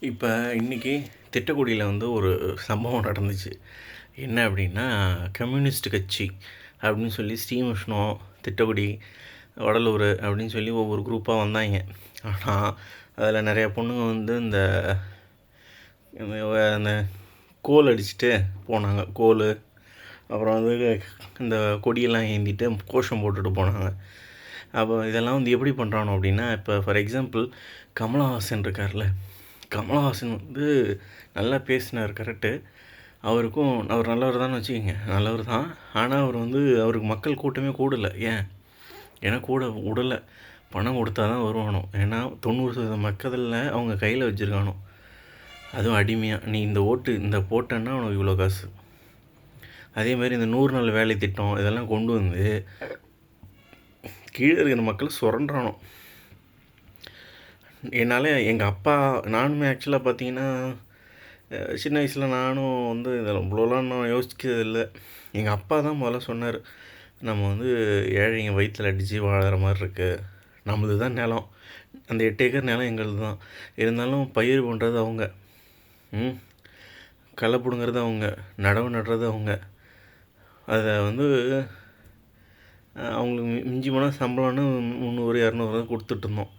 இப்போ இன்றைக்கி திட்டக்குடியில் வந்து ஒரு சம்பவம் நடந்துச்சு. என்ன அப்படின்னா, கம்யூனிஸ்ட் கட்சி அப்படின்னு சொல்லி ஸ்ரீமுஷ்ணம், திட்டக்குடி, வடலூர் அப்படின்னு சொல்லி ஒவ்வொரு குரூப்பாக வந்தாங்க. ஆனால் அதில் நிறையா பொண்ணுங்க வந்து இந்த கோல் அடிச்சுட்டு போனாங்க. கோல், அப்புறம் வந்து இந்த கொடியெல்லாம் ஏந்திட்டு கோஷம் போட்டுட்டு போனாங்க. அப்போ இதெல்லாம் வந்து எப்படி பண்ணுறானோ அப்படின்னா, இப்போ ஃபார் எக்ஸாம்பிள் கமலஹாசன் இருக்கார்ல, கமலஹாசன் வந்து நல்லா பேசினார், கரெக்டு. அவர் நல்லவர் தான் வச்சுக்கோங்க, நல்லவர் தான். ஆனால் அவருக்கு மக்கள் கூட்டமே கூடலை. ஏன்னா கூட விடலை, பணம் கொடுத்தா தான் வருவானோ. ஏன்னா 90% மக்களில் அவங்க கையில் வச்சுருக்கானோ, அதுவும் அடிமையாக. நீ இந்த போட்டேன்னா அவனுக்கு இவ்வளோ காசு. அதேமாதிரி இந்த 100 நாள் வேலை திட்டம் இதெல்லாம் கொண்டு வந்து கீழே இருக்கிற மக்கள் சுரண்டானோ. என்னால் எங்கள் அப்பா, நானுமே ஆக்சுவலாக பார்த்தீங்கன்னா சின்ன வயசில் நானும் வந்து இதில் இவ்வளோலாம் நான் யோசிக்கிறது இல்லை. எங்கள் அப்பா தான் முதல்ல சொன்னார், நம்ம வந்து ஏழைங்க வயிற்றில் அடித்து வாழற மாதிரி இருக்குது, நம்மளது தான் நிலம், அந்த 8 ஏக்கர் நிலம் எங்களது தான், இருந்தாலும் பயிர் பண்ணுறது அவங்க, களை பிடுங்கிறது அவங்க, நடவு நடுறது அவங்க, அதை வந்து அவங்களுக்கு மிஞ்சி போனால் சம்பளம்னு 300-200 தான் கொடுத்துட்ருந்தோம்.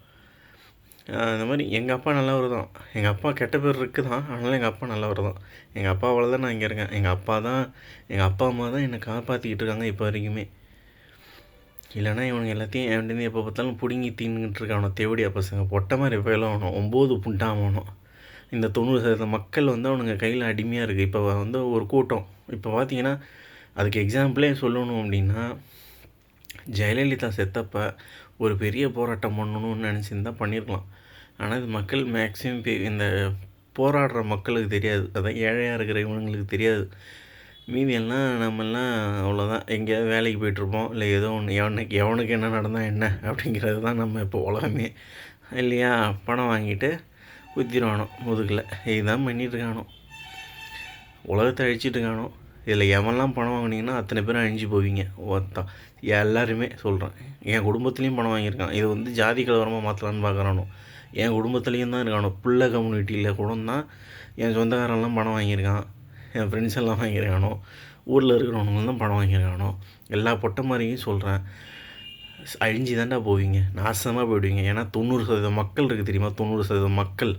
அந்த மாதிரி எங்கள் அப்பா நல்லவர் தான். எங்கள் அப்பா கெட்ட பேர் இருக்குது தான், ஆனாலும் எங்கள் அப்பா நல்லவர் தான். எங்கள் அப்பாவால் தான் நான் இங்கே இருக்கேன். எங்கள் அப்பா அம்மா தான் என்னை காப்பாற்றிக்கிட்டு இருக்காங்க இப்போ வரைக்குமே. இல்லைனா இவனுங்க எல்லாத்தையும் என்கிட்ட எப்போ பார்த்தாலும் பிடுங்கி தின்னுக்கிட்டு இருக்கானோ தேவடியா பசங்க. பொட்டை மாதிரி போயெல்லாம் ஆகணும், 9 புண்டாகணும். இந்த 90% மக்கள் வந்து அவனுங்க கையில் அடிமையாக இருக்குது. இப்போ வந்து ஒரு கூட்டம், இப்போ பார்த்தீங்கன்னா அதுக்கு எக்ஸாம்பிளே சொல்லணும் அப்படின்னா, ஜெயலலிதா செத்தப்போ ஒரு பெரிய போராட்டம் பண்ணணும்னு நினச்சிருந்தா பண்ணியிருக்கலாம். ஆனால் இது மக்கள் மேக்ஸிமம் இந்த போராடுற மக்களுக்கு தெரியாது, அதான் ஏழையாக இருக்கிற இவனுங்களுக்கு தெரியாது. மீதியெல்லாம் நம்மெல்லாம் அவ்வளோதான், எங்கேயாவது வேலைக்கு போயிட்டுருப்போம், இல்லை ஏதோ ஒன்று, எவனுக்கு என்ன நடந்தால் என்ன அப்படிங்கிறது தான் நம்ம இப்போ உலகமே இல்லையா. பணம் வாங்கிட்டு குத்திடுவானோ முதுகில், இதுதான் பண்ணிட்டுருக்கானோ, உலகத்தை அழிச்சிட்ருக்கானோ. இதில் எவன்லாம் பணம் வாங்கினீங்கன்னா அத்தனை பேரும் அழிஞ்சு போவீங்க. ஒருத்தான் எல்லாருமே சொல்கிறேன், என் குடும்பத்துலேயும் பணம் வாங்கியிருக்கான். இது வந்து ஜாதி கலவரமாக மாற்றலான்னு பார்க்குறானோ. என் குடும்பத்துலேயும் தான் இருக்கானோ, பிள்ளை கம்யூனிட்டியில் கூட தான் என் சொந்தக்காரெல்லாம் பணம் வாங்கியிருக்கான், என் ஃப்ரெண்ட்ஸ் எல்லாம் வாங்கியிருக்கானோ, ஊரில் இருக்கிறவனுங்களும் தான் பணம் வாங்கியிருக்கானோ. எல்லா பொட்டை மாதிரியும் சொல்கிறேன், அழிஞ்சு தாண்டா போவீங்க, நாசமாக போயிடுவீங்க. ஏன்னா 90% மக்கள் இருக்குது தெரியுமா, 90% மக்கள்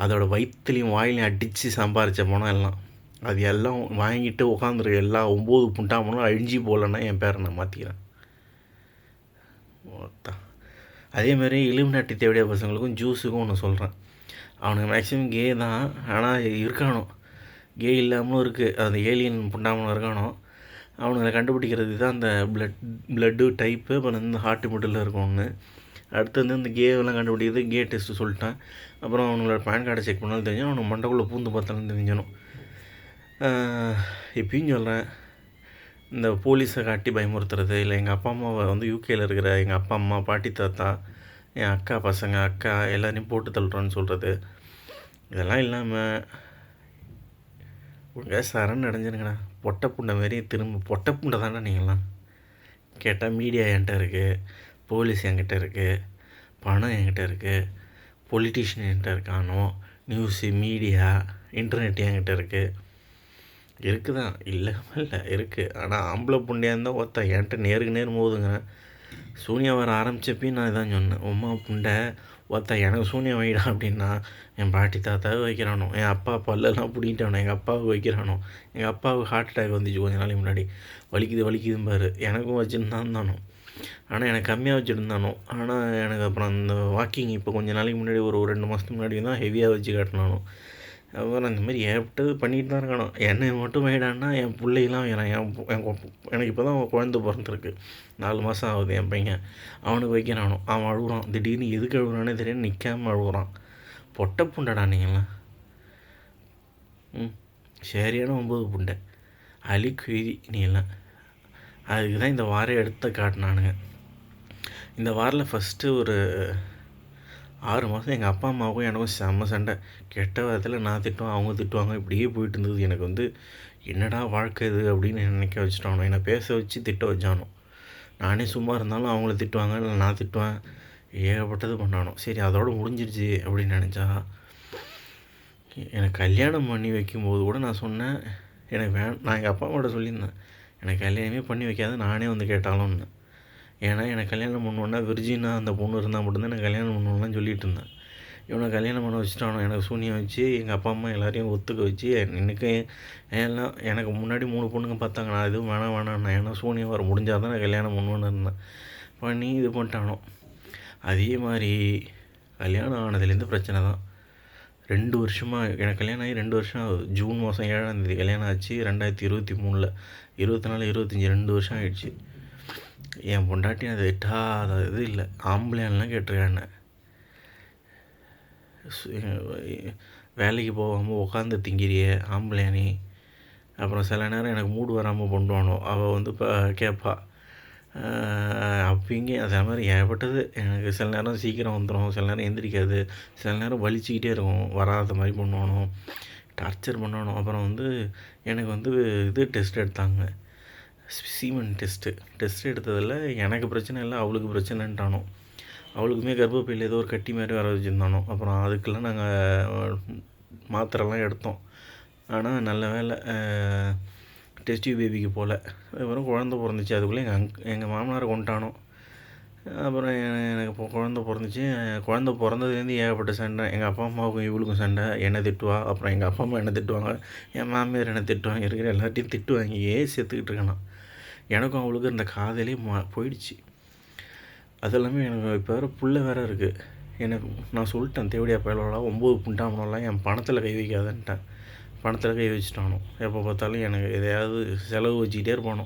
அதோட வயிற்றுலையும் வாயிலையும் அடித்து சம்பாரித்த பணம் எல்லாம், அது எல்லாம் வாங்கிட்டு உட்காந்துருக்கு. எல்லா 9 புண்டாமனும் அழிஞ்சு போகலன்னா என் பேரை நான் மாற்றிக்கிறேன். அதேமாதிரி இலுமினாட்டி தேவையான பசங்களுக்கும் ஜூஸுக்கும் ஒன்று சொல்கிறேன், அவனுக்கு மேக்ஸிமம் கே தான், ஆனால் இருக்கானோ கே இல்லாமலும் இருக்குது, அந்த ஏலியன் புண்டாமனும் இருக்கானோ. அவனுங்களை கண்டுபிடிக்கிறது தான் அந்த ப்ளட்டு டைப்பு. அப்புறம் இந்த ஹார்ட் மிடில் இருக்கும் ஒன்று. அடுத்து வந்து இந்த கேவெல்லாம் கண்டுபிடிக்கிறது கே டெஸ்ட்டு சொல்லிட்டேன். அப்புறம் அவங்களோட பேன் கார்டை செக் பண்ணாலும் தெரிஞ்சு, அவனுக்கு மண்டக்குள்ளே பூந்து பார்த்தாலும் தெரிஞ்சணும். இப்பயும் சொல்கிறேன், இந்த போலீஸை காட்டி பயமுறுத்துறது, இல்லை எங்கள் அப்பா அம்மாவை வந்து யூகேயில் இருக்கிற எங்கள் அப்பா அம்மா, பாட்டி தாத்தா, என் அக்கா பசங்க, அக்கா எல்லாரையும் போட்டு தள்ளுறான்னு சொல்கிறது, இதெல்லாம் இல்லாமல் உங்கள் சரண் அடைஞ்சிருங்கண்ணா. பொட்டை புண்டை மாரி திரும்ப பொட்டை புண்டை தானே நீங்கள்லாம். கேட்டால் மீடியா என்கிட்ட இருக்குது, போலீஸ் என்கிட்ட இருக்குது, பணம் என்கிட்ட இருக்குது, பொலிட்டீஷியன் என்கிட்ட இருக்கானோ, நியூஸு, மீடியா, இன்டர்நெட் என்கிட்ட இருக்குது தான், இல்லை இருக்குது. ஆனால் ஆம்பளை புண்டையாக இருந்தால் என்கிட்ட நேருக்கு நேர் மோதுங்க. சூனியா வர ஆரம்பித்தப்பையும் நான் இதான் சொன்னேன், உமா புண்டை எனக்கு சூனியம் வைடா அப்படின்னா என் பாட்டி தாத்தாவை வைக்கிறானோ, என் அப்பா பல்லெல்லாம் பிடிக்கிட்டானோ எங்கள் அப்பாவுக்கு வைக்கிறானோ. எங்கள் அப்பாவுக்கு ஹார்ட் அட்டாக் வந்துச்சு கொஞ்ச நாளைக்கு முன்னாடி, வலிக்குதுன்னு பாரு. எனக்கும் வச்சுருந்தான் தானோ, ஆனால் எனக்கு கம்மியாக வச்சுருந்தானோ. ஆனால் எனக்கு அப்புறம் அந்த வாக்கிங் இப்போ கொஞ்சம் நாளைக்கு முன்னாடி ஒரு 2 மாதத்துக்கு முன்னாடி தான் ஹெவியாக வச்சு காட்டினானோ. அப்புறம் இந்த மாதிரி ஏற்பட்டது பண்ணிகிட்டு தான் இருக்கானோ. என்னை மட்டும் வைடான்னா என் பிள்ளைலாம் எனக்கு இப்போ தான் குழந்தை பிறந்திருக்கு, 4 மாதம் ஆகுது என் பையன், அவனுக்கு வைக்கிறானோ. அவன் அழுகுறான், திடீர்னு எதுக்கு அழுகுறானே தெரியும், நிற்காமல் அழுகுறான். பொட்டை புண்டடா நீங்களாம். சரியான 9 புண்டை, அலிக்குயிரி நீ எல்லாம். அதுக்கு தான் இந்த வாரம் எடுத்து காட்டினானுங்க. இந்த வாரில் ஃபஸ்ட்டு ஒரு 6 மாதம் எங்கள் அப்பா அம்மாவுக்கும் எனக்கும் செம்ம சண்டை. கெட்ட விதத்தில் நான் திட்டுவேன், அவங்க திட்டுவாங்க, இப்படியே போயிட்டு இருந்தது. எனக்கு வந்து என்னடா வாழ்க்கை இது அப்படின்னு நினைக்க வச்சுட்டானோ, என்னை பேச வச்சு திட்ட வச்சானோ. நானே சும்மா இருந்தாலும் அவங்கள திட்டுவாங்க, இல்லை நான் திட்டுவேன், ஏகப்பட்டது பண்ணானோ. சரி அதோடு முடிஞ்சிருச்சு அப்படின்னு நினச்சா எனக்கு கல்யாணம் பண்ணி வைக்கும்போது கூட நான் சொன்னேன், எனக்கு நான் எங்கள் அப்பா அம்மாட்ட சொல்லியிருந்தேன், எனக்கு கல்யாணமே பண்ணி வைக்காத, நானே வந்து கேட்டாலும்னு. ஏன்னா எனக்கு கல்யாணம் பண்ணோன்னா விர்ஜினாக அந்த பொண்ணு இருந்தால் மட்டும்தான் எனக்கு கல்யாணம் பண்ணணும்லாம் சொல்லிட்டு இருந்தேன். இவனை கல்யாணம் பண்ண வச்சுட்டானோ, எனக்கு சூனியம் வச்சு எங்கள் அப்பா அம்மா எல்லாரையும் ஒத்துக்க வச்சு எனக்கு எல்லாம் எனக்கு முன்னாடி 3 பொண்ணுங்க பார்த்தாங்க. நான் எதுவும் வேணாம் ஏன்னா சூனியம் வர முடிஞ்சால் தான் நான் கல்யாணம் பண்ணுவேன்னு இருந்தேன். பண்ணி இது பண்ணிட்டானோ. அதே மாதிரி கல்யாணம் ஆனதுலேருந்து பிரச்சனை தான். 2 வருஷமாக எனக்கு கல்யாணம் ஆகி 2 வருஷம் ஆகுது. ஜூன் மாதம் 7ஆம் தேதி கல்யாணம் ஆச்சு 2023. 24 25 2 வருஷம் ஆகிடுச்சு. என் பொண்டாட்டி அது எட்டாத இது இல்லை, ஆம்பளையான்லாம் கேட்டிருக்காங்க. வேலைக்கு போகாமல் உட்காந்து திங்கிறிய ஆம்பளையானி. அப்புறம் சில நேரம் எனக்கு மூடு வராமல் பண்ணுவானோ, அவள் வந்து இப்போ கேட்பா. அப்போங்க அதே மாதிரி ஏற்பட்டது. எனக்கு சில நேரம் சீக்கிரம் வந்துடும், சில நேரம் எந்திரிக்காது, சில நேரம் வலிச்சிக்கிட்டே இருக்கும், வராத மாதிரி பண்ணுவானோ, டார்ச்சர் பண்ணணும். அப்புறம் வந்து எனக்கு வந்து இது டெஸ்ட் எடுத்தாங்க, சீமன் டெஸ்ட் எடுத்ததில் எனக்கு பிரச்சனை இல்லை, அவளுக்கு பிரச்சனைன்ட்டானோ. அவளுக்குமே கர்ப்பப்பையில் ஏதோ ஒரு கட்டி மாதிரி வர வச்சுருந்தானோ. அப்புறம் அதுக்கெல்லாம் நாங்கள் மாத்திரைலாம் எடுத்தோம். ஆனால் நல்ல வேலை டெஸ்ட் பேபிக்கு போகல. அதுக்கப்புறம் குழந்த பிறந்துச்சு. அதுக்குள்ளே எங்கள் மாமனாரை கொண்டுட்டானோ. அப்புறம் எனக்கு இப்போ குழந்த பிறந்துச்சு. குழந்த பிறந்ததுலேருந்து ஏகப்பட்ட சண்டை. எங்கள் அப்பா அம்மாவுக்கும் இவளுக்கும் சண்டை. என்னை திட்டுவா, அப்புறம் எங்கள் அப்பா அம்மா என்னை திட்டுவாங்க, என் மாமியார் என்னை திட்டுவாங்க, இருக்கிற எல்லாத்தையும் திட்டுவாங்க. செத்துக்கிட்டு இருக்கேன். எனக்கும் அவளுக்கு இந்த காதலே போயிடுச்சு. அது எல்லாமே எனக்கு இப்போ வேறு புள்ள வேறு இருக்குது. எனக்கு நான் சொல்லிட்டேன், தேவடியா பயலோலாம் 9 புண்டாமலாம் என் பணத்தில் கை வைக்காதன்ட்டேன். பணத்தில் கை வச்சுட்டானோ. எப்போ பார்த்தாலும் எனக்கு எதையாவது செலவு வச்சுக்கிட்டே இருப்பானோ.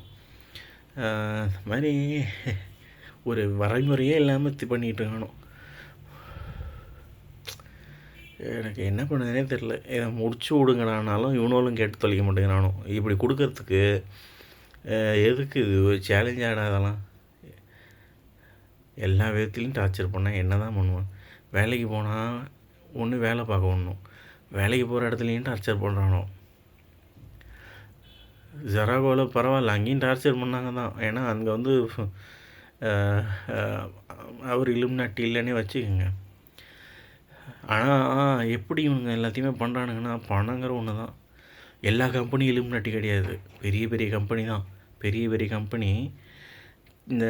இந்த மாதிரி ஒரு வரைமுறையே இல்லாமல் பண்ணிக்கிட்டு இருக்கானோ. எனக்கு என்ன பண்ணுறதுனே தெரில. இதை முடிச்சு விடுங்கனாலும் இவனும் கேட்டு தொலைக்க மாட்டேங்கிறானோ. இப்படி கொடுக்கறதுக்கு எதுக்கு இது ஒரு சேலஞ்ச் ஆடாதெல்லாம். எல்லா விதத்துலேயும் டார்ச்சர் பண்ணால் என்ன தான் பண்ணுவேன். வேலைக்கு போனால் ஒன்று வேலை பார்க்க ஒன்றும், வேலைக்கு போகிற இடத்துலையும் டார்ச்சர் பண்ணுறானோ. ஜெராகோவில் பரவாயில்ல, அங்கேயும் டார்ச்சர் பண்ணாங்க தான். ஏன்னா அங்கே வந்து அவர் இலுமினாட்டி இல்லைன்னே வச்சுக்கோங்க. ஆனால் எப்படி இவங்க எல்லாத்தையுமே பண்ணுறானுங்கன்னா, பணங்கிற ஒன்று தான். எல்லா கம்பெனியும் இலுமினாட்டி கிடையாது, பெரிய பெரிய கம்பெனி தான். பெரிய கம்பெனி.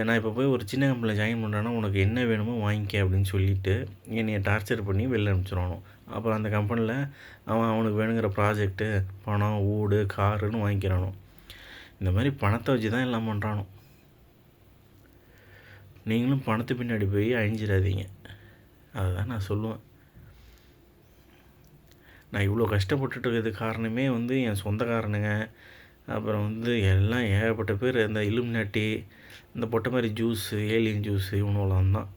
நான் இப்போ போய் ஒரு சின்ன கம்பெனியில் ஜாயின் பண்ணுறேன்னா, உனக்கு என்ன வேணுமோ வாங்கிக்க அப்படின்னு சொல்லிவிட்டு என்னை டார்ச்சர் பண்ணி வெளில அனுப்பிச்சிடுவானோ. அப்புறம் அந்த கம்பெனியில் அவனுக்கு வேணுங்கிற ப்ராஜெக்ட்டு, பணம், வீடு, காருன்னு வாங்கிக்கிறானோ. இந்த மாதிரி பணத்தை வச்சு தான் எல்லாம் பண்ணுறானோ. நீங்களும் பணத்து பின்னாடி போய் அழிஞ்சிடாதீங்க, அதுதான் நான் சொல்லுவேன். நான் இவ்வளோ கஷ்டப்பட்டுட்டு இருக்கிறது காரணமே வந்து என் சொந்தக்காரனுங்க. அப்புறம் வந்து எல்லாம் ஏகப்பட்ட பேர் இந்த இலுமினாட்டி, இந்த பொட்டை மாதிரி ஜூஸு, ஏலியன் ஜூஸு, இவனெல்லாம் தான்.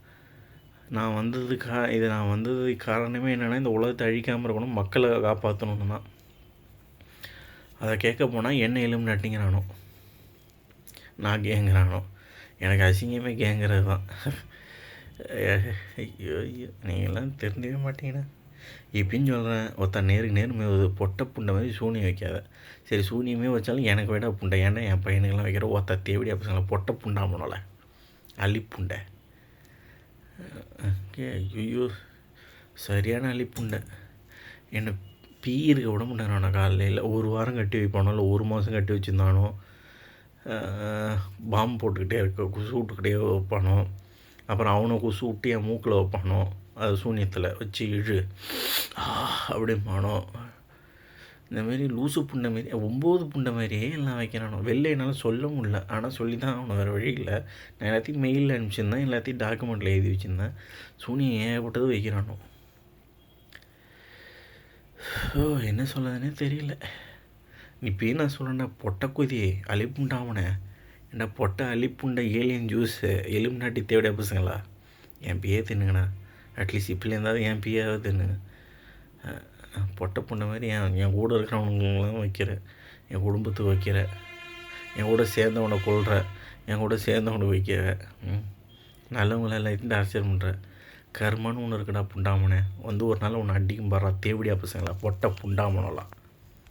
நான் வந்ததுக்கு காரணமே என்னென்னா, இந்த உலகத்தை அழிக்காமல் இருக்கணும், மக்களை காப்பாற்றணுன்னு தான். அதை கேட்க போனால் என்ன இலுமினாட்டிங்கிறானோ, நான் கேங்கிறானோ. எனக்கு அசிங்கமே கேங்கிறது தான். ஐயோ நீங்கள்லாம் தெரிஞ்சுக்க மாட்டீங்கன்னா இப்படின்னு சொல்கிறேன். ஒருத்தன் நேருக்கு பொட்டை புண்டை மாதிரி சூனியம் வைக்காத. சரி சூனியமே வச்சாலும் எனக்கு விட புண்டை. ஏன்னா என் பையனுக்கெல்லாம் வைக்கிற ஒருத்த தேவடியா பசங்களை பொட்டை புண்டாமனோல, அள்ளிப்புண்டை. ஐயோ சரியான அள்ளிப்புண்டை. என்னை இருக்க விட முடியாதானோ. காலையில் 1 வாரம் கட்டி வைப்பானோ, இல்லை 1 மாதம் கட்டி வச்சுருந்தானோ. பாம்பு போட்டுக்கிட்டே கொசு விட்டுக்கிட்டே வைப்பானோ. அப்புறம் அவனை கொசு விட்டு என் மூக்கில் வைப்பானோ. அது சூனியத்தில் வச்சு இழு அப்படிம்பானோ. இந்தமாரி லூசு புண்டை மாரி 9 புண்டை மாதிரியே எல்லாம் வைக்கிறானோ. வெளில என்னால் சொல்ல முடியல, ஆனால் சொல்லி தான் அவனை வேறு வழி இல்லை. நான் எல்லாத்தையும் மெயிலில் அனுப்பிச்சிருந்தேன், எல்லாத்தையும் டாக்குமெண்ட்டில் எழுதி வச்சுருந்தேன். சூனியம் ஏகப்பட்டது வைக்கிறானோ. என்ன சொல்லதுன்னே தெரியல. இப்போயே நான் சொல்கிறேன்டா, பொட்டை கொதி அழிப்புண்டாவனே, ஏன்டா பொட்டை அழிப்புண்டை ஏலியன் ஜூஸு எலுமினாட்டி தேவடியா பசங்களா, என் பியே தின்னுங்கண்ணா. அட்லீஸ்ட் இப்போலேருந்தாவது என் பியாவது தின்னுங்க. பொட்டை புண்டை மாதிரி என் கூட இருக்கிறவனுங்களாம் வைக்கிற, என் குடும்பத்துக்கு வைக்கிற, என் கூட சேர்ந்தவனை கொள்கிற, என் கூட சேர்ந்தவனை வைக்கிற, நல்லவங்களை எல்லாத்தையும் டார்ச்சர் பண்ணுற. கர்மன்னு ஒன்று இருக்குடா புண்டாமனே. வந்து ஒரு நாள் ஒன்று அடிக்கும் பாடுறா தேவடியா பசங்களா, பொட்டை புண்டாமனலாம்.